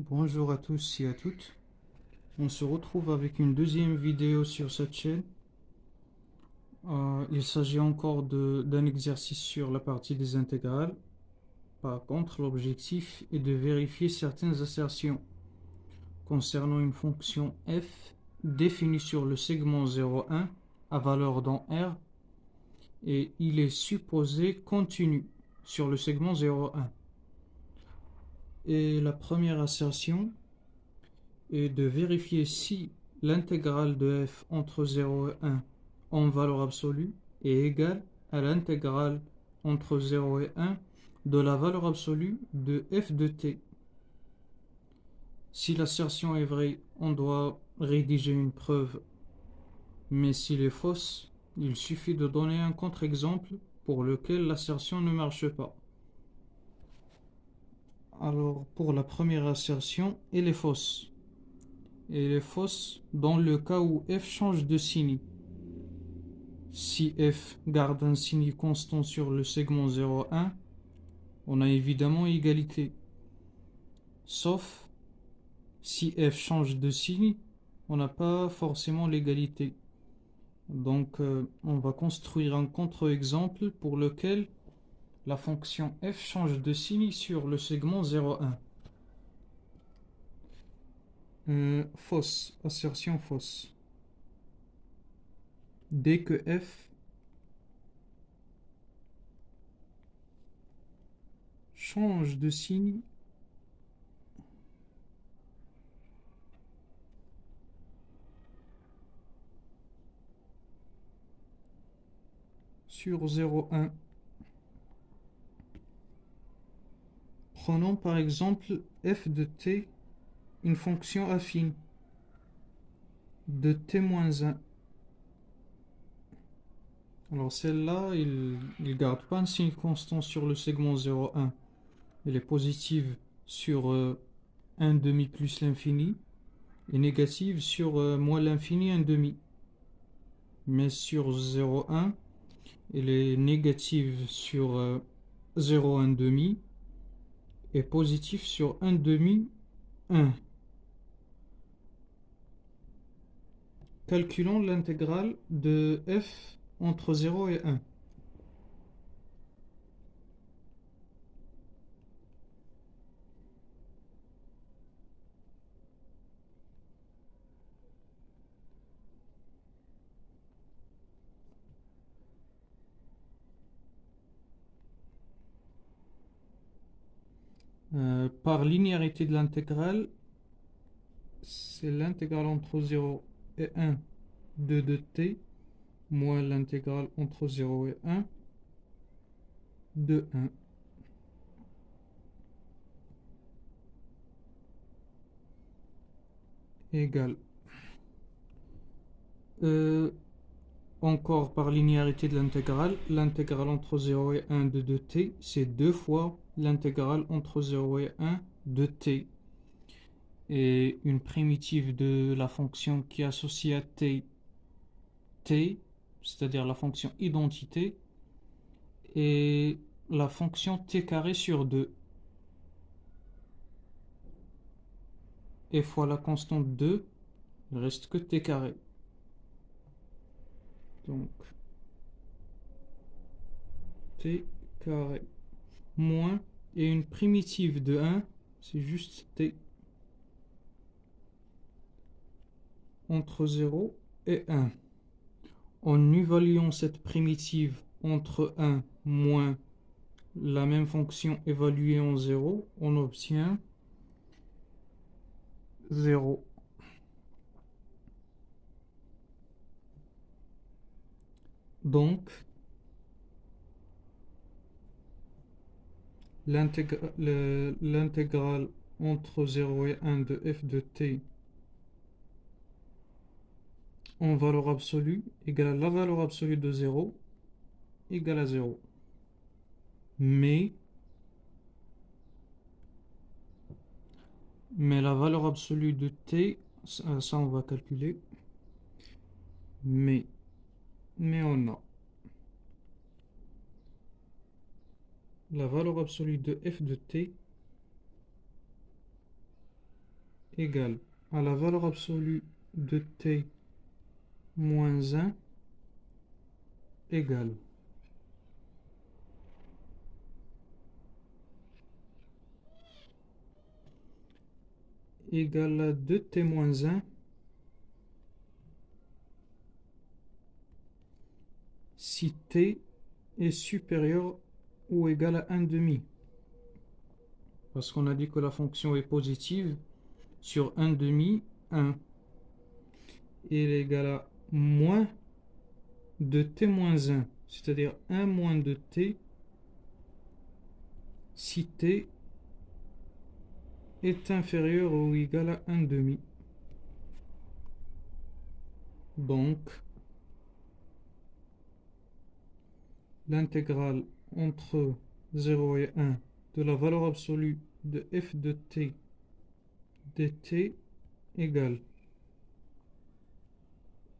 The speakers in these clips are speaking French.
Bonjour à tous et à toutes. On se retrouve avec une deuxième vidéo sur cette chaîne. Il s'agit encore d'un exercice sur la partie des intégrales. Par contre, l'objectif est de vérifier certaines assertions concernant une fonction f définie sur le segment 0,1 à valeur dans R et il est supposé continu sur le segment 0,1. Et la première assertion est de vérifier si l'intégrale de f entre 0 et 1 en valeur absolue est égale à l'intégrale entre 0 et 1 de la valeur absolue de f de t. Si l'assertion est vraie, on doit rédiger une preuve, mais s'il est fausse, il suffit de donner un contre-exemple pour lequel l'assertion ne marche pas. Alors, pour la première assertion, elle est fausse. Elle est fausse dans le cas où f change de signe. Si f garde un signe constant sur le segment 0,1, on a évidemment égalité. Sauf si f change de signe, on n'a pas forcément l'égalité. Donc on va construire un contre-exemple pour lequel la fonction f change de signe sur le segment 0,1. Fausse, assertion fausse. Dès que f change de signe sur 0,1. Prenons par exemple f de t, une fonction affine de t-1. Alors celle-là, il ne garde pas un signe constant sur le segment 0,1. Elle est positive sur 1 demi plus l'infini et négative sur moins l'infini 1 demi. Mais sur 0,1, elle est négative sur 0,1 demi et positive sur 1 demi 1. Calculons l'intégrale de f entre 0 et 1. Par linéarité de l'intégrale, c'est l'intégrale entre 0 et 1 de t moins l'intégrale entre 0 et 1 de 1. Égale. Encore par linéarité de l'intégrale entre 0 et 1 de 2t, c'est 2 fois l'intégrale entre 0 et 1 de t. Et une primitive de la fonction qui est associée à t, c'est-à-dire la fonction identité, et la fonction t carré sur 2. Et fois la constante 2, il ne reste que t carré. Donc, t carré moins, et une primitive de 1, c'est juste t entre 0 et 1. En évaluant cette primitive entre 1 moins la même fonction évaluée en 0, on obtient 0. Donc, l'intégrale entre 0 et 1 de f de t en valeur absolue égale à la valeur absolue de 0 égale à 0. Mais la valeur absolue de t, ça on va calculer, mais on a la valeur absolue de f de t égale à la valeur absolue de t moins 1 égale à 2t moins 1 si t est supérieur ou égal à 1 demi. Parce qu'on a dit que la fonction est positive sur 1 demi, 1. Et elle est égale à moins de t moins 1, c'est-à-dire 1 moins de t si t est inférieur ou égal à 1 demi. Donc, l'intégrale entre 0 et 1 de la valeur absolue de f de t dt égale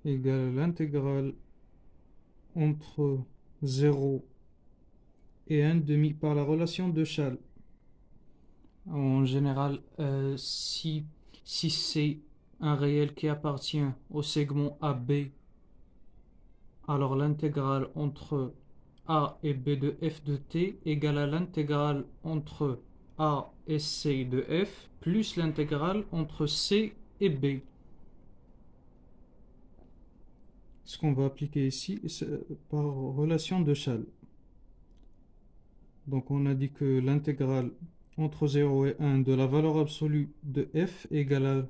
à l'intégrale entre 0 et 1 demi par la relation de Chasles. En général, si c'est un réel qui appartient au segment AB, alors l'intégrale entre A et B de f de t égale à l'intégrale entre A et C de f plus l'intégrale entre C et B. Ce qu'on va appliquer ici par relation de Chasles. Donc on a dit que l'intégrale entre 0 et 1 de la valeur absolue de f égale à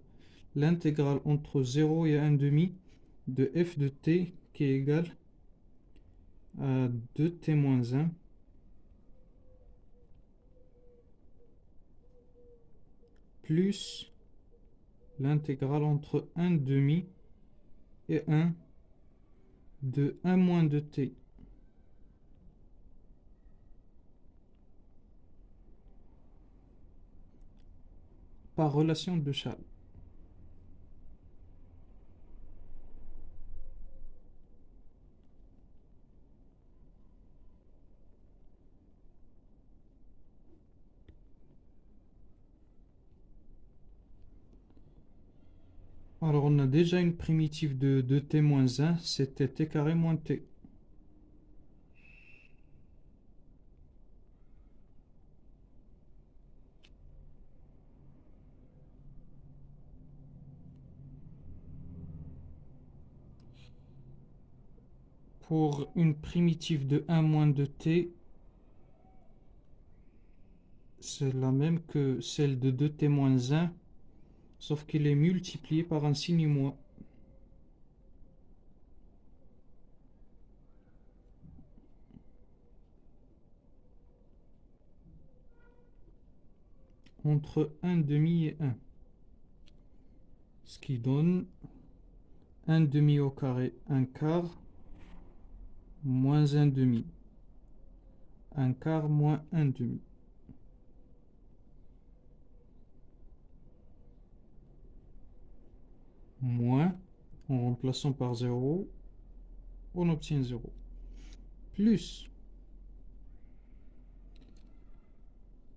l'intégrale entre 0 et 1 demi de f de t qui est égale à 2t moins 1 plus l'intégrale entre 1 demi et 1 de 1 moins de t par relation de Chasles. Alors on a déjà une primitive de 2t moins 1, c'était t carré moins t. Pour une primitive de 1 moins de t, c'est la même que celle de 2t moins 1, sauf qu'il est multiplié par un signe moins. Entre 1 demi et 1. Ce qui donne 1 demi au carré, 1 quart, moins 1 demi. 1 quart moins 1 demi. Moins, en remplaçant par 0, on obtient 0. Plus,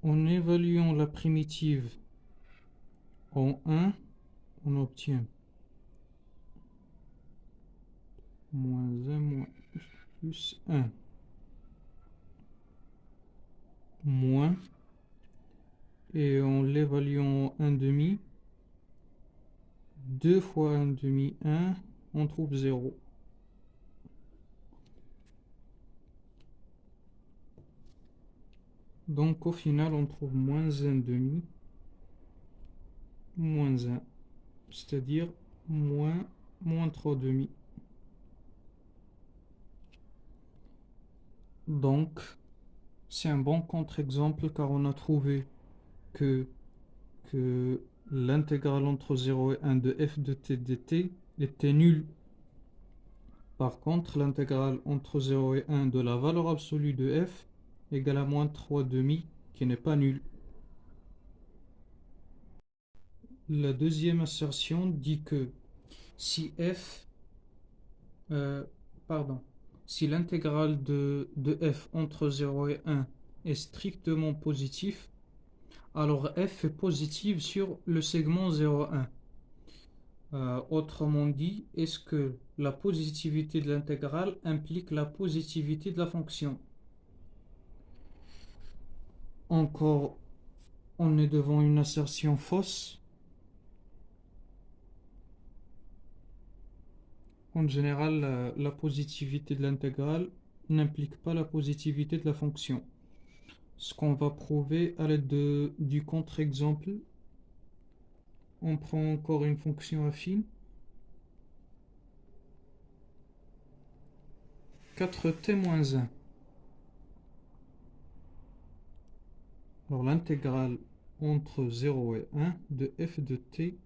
en évaluant la primitive en 1, on obtient moins 1 moins plus 1 moins, et en l'évaluant en 1 demi, 2 fois 1 demi 1, on trouve 0. Donc au final on trouve moins 1 demi moins 1, c'est-à-dire moins 3 demi. Donc c'est un bon contre-exemple car on a trouvé que l'intégrale entre 0 et 1 de f de t dt était nulle. Par contre, l'intégrale entre 0 et 1 de la valeur absolue de f égale à moins 3 demi qui n'est pas nulle. La deuxième assertion dit que si f, si l'intégrale de f entre 0 et 1 est strictement positif, alors f est positive sur le segment 0,1. Autrement dit, est-ce que la positivité de l'intégrale implique la positivité de la fonction? Encore, on est devant une assertion fausse. En général, la positivité de l'intégrale n'implique pas la positivité de la fonction. Ce qu'on va prouver à l'aide du contre-exemple, on prend encore une fonction affine. 4t-1. Alors l'intégrale entre 0 et 1 de f de t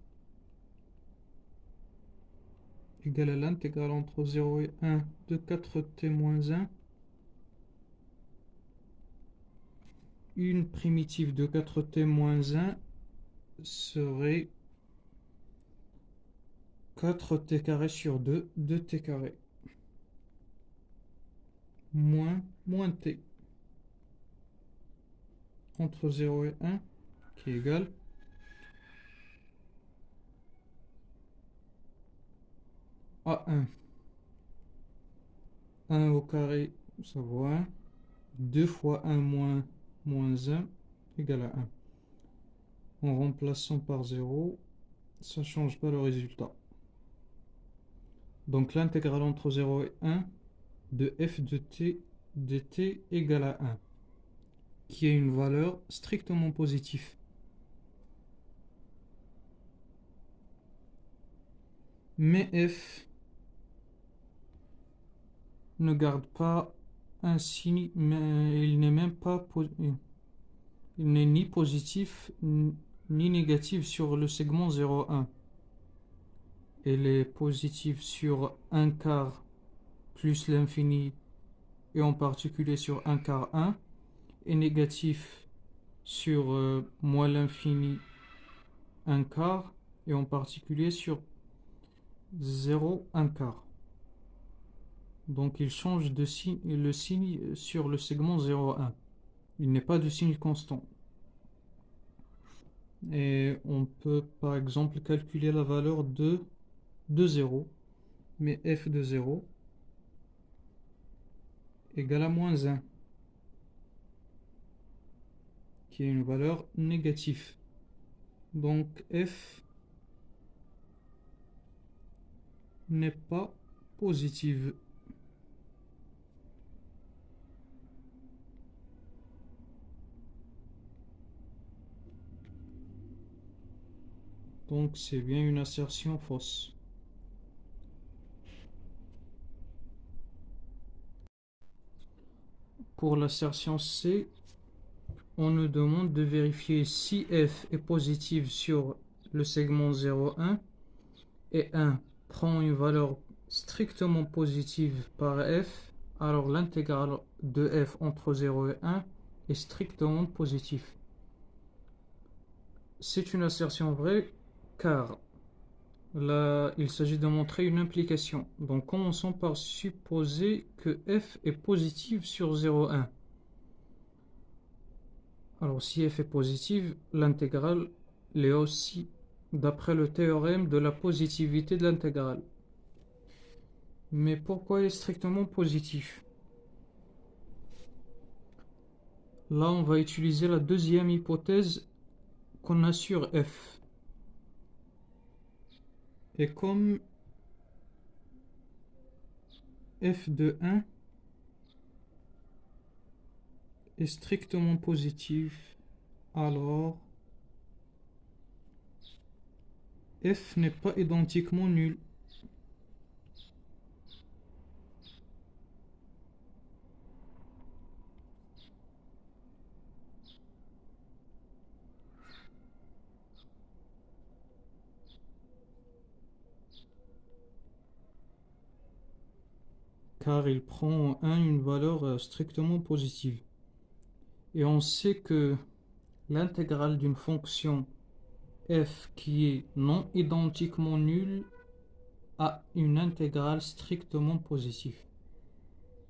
égale à l'intégrale entre 0 et 1 de 4t-1. Une primitive de 4t-1 serait 4t carré sur 2, 2t carré, moins t, entre 0 et 1, qui est égal à 1 au carré, ça vaut 1. 2 fois 1 moins 1 égale à 1. En remplaçant par 0, ça ne change pas le résultat. Donc l'intégrale entre 0 et 1 de f de t dt égale à 1, qui est une valeur strictement positive. Mais f ne garde pas un signe, mais il n'est même pas il n'est ni positif ni négatif sur le segment 0,1. Elle est positive sur 1 quart plus l'infini et en particulier sur 1 quart 1, et négatif sur moins l'infini 1 quart et en particulier sur 0 1 quart. Donc il change de signe, le signe sur le segment 0,1. Il n'est pas de signe constant. Et on peut par exemple calculer la valeur de 0, mais f de 0 égale à moins 1, qui est une valeur négative. Donc f n'est pas positive. Donc c'est bien une assertion fausse. Pour l'assertion C, on nous demande de vérifier si f est positive sur le segment 0,1 et 1 prend une valeur strictement positive par f, alors l'intégrale de f entre 0 et 1 est strictement positive. C'est une assertion vraie car là, il s'agit de montrer une implication. Donc commençons par supposer que f est positive sur 0,1. Alors si f est positive, l'intégrale l'est aussi, d'après le théorème de la positivité de l'intégrale. Mais pourquoi elle est strictement positive? Là, on va utiliser la deuxième hypothèse qu'on a sur f. Et comme f de 1 est strictement positif, alors f n'est pas identiquement nul. Car il prend en 1 une valeur strictement positive. Et on sait que l'intégrale d'une fonction f qui est non identiquement nulle a une intégrale strictement positive.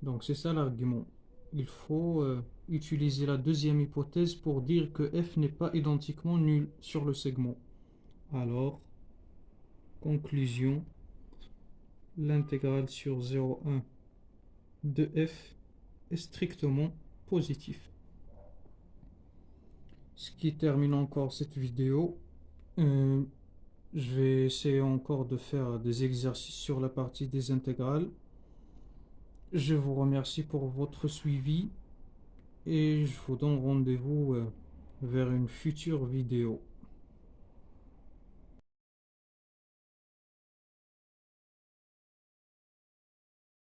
Donc c'est ça l'argument. Il faut utiliser la deuxième hypothèse pour dire que f n'est pas identiquement nul sur le segment. Alors, conclusion, l'intégrale sur 0,1 de f est strictement positif. Ce qui termine encore cette vidéo. Je vais essayer encore de faire des exercices sur la partie des intégrales. Je vous remercie pour votre suivi et je vous donne rendez-vous vers une future vidéo.